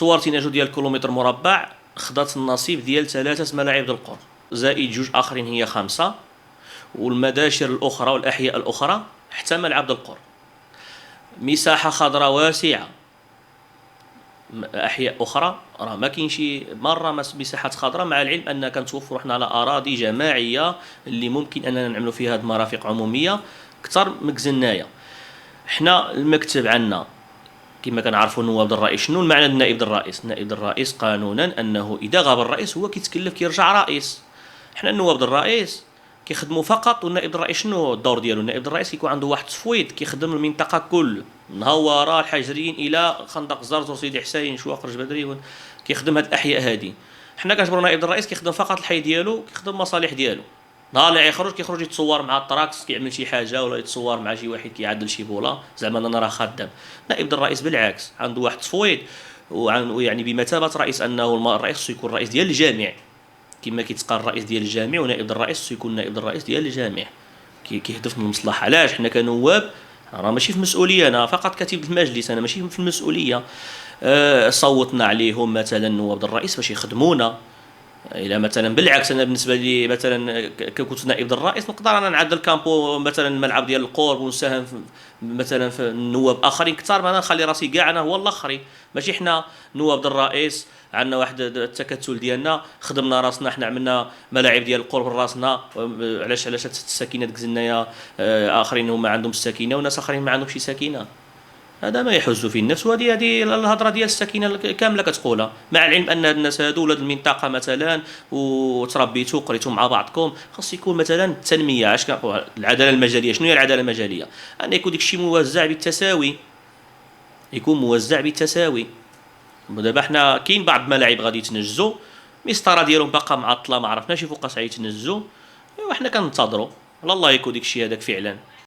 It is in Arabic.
تصورتي نجو ديال كيلومتر مربع خدات النصيب ديال 3 ملاعب ديال القرى، زائد 2 آخرين هي 5، والمداشر الأخرى والأحياء الأخرى حتى ملعب ديال القرى. مساحة خضراء واسعة. أحياء أخرى راه ما كاينش مرة مساحات خضراء، مع العلم أننا كنتوفروا حنا على أراضي جماعية اللي ممكن أننا نعملوا فيها هاد مرافق عمومية كثر من كزنايا. حنا المكتب عندنا كما كنعرفوا نواب الرئيس. شنو المعنى النائب ديال الرئيس؟ النائب الرئيس قانونا انه اذا غاب الرئيس هو كيتكلف كيرجع رئيس. حنا النواب ديال الرئيس كيخدموا فقط، والنائب الرئيس شنو الدور ديالو؟ النائب الرئيس كيكون عنده واحد التفويض كيخدم المنطقه كل من هواره الحجرين الى خندق زرزور سيدي حسين شواقر بدري، كيخدم هاد الاحياء هادي. حنا كنعتبروا نائب الرئيس كيخدم فقط الحي ديالو، كيخدم المصالح ديالو. نهار اللي كيخرج يتصور مع الطراكس كيعمل شي حاجه، ولا يتصور مع شي واحد كيعدل شي بوله زعما انا راه خدام. نائب الرئيس بالعكس عنده واحد التفويض، ويعني بمثابه رئيس انه الرئيس خصو يكون رئيس ديال الجامع، كما كيتقال الرئيس ديال الجامع، ونائب الرئيس خصو يكون نائب الرئيس ديال الجامع، كيهدف من المصلحه. علاش؟ حنا كنواب راه ماشي في مسؤوليه، انا فقط كتيب المجلس، انا ماشي في المسؤوليه. صوتنا عليهم مثلا نواب الرئيس باش يخدمونا. الى مثلا بالعكس انا بالنسبه لي مثلا كنت نائب الرئيس نقدر انا نعدل كامبو مثلا الملعب ديال القرب ونساهم مثلا في النواب اخرين كثار، ما انا نخلي راسي كاع انا هو الاخرين. ماشي حنا نواب الرئيس عندنا واحد التكتل ديالنا، خدمنا راسنا، حنا عملنا ملاعب ديال القرب راسنا. علاش السكينه ديك الزنايه اخرين هما عندهم السكينه وناس اخرين ما عندهمش سكينه؟ هذا ما يحز فيه النفس. وهذه الهضره ديال السكينه كامله كتقولها، مع العلم ان هاد الناس هادو ولاد المنطقه مثلا وتربيتوا وقريتوا مع بعضكم، خاص يكون مثلا التنميه. علاش كنقول العداله المجاليه؟ شنو هي العداله المجاليه؟ ان يكون داكشي موزع بالتساوي، يكون موزع بالتساوي. دابا حنا كاين بعض الملاعب غادي يتنجزوا، المسطره ديالهم باقا معطله، ما عرفناش فوقاش غيتنجزوا، ايوا حنا كننتظروا على الله يكون داكشي هذاك فعلا.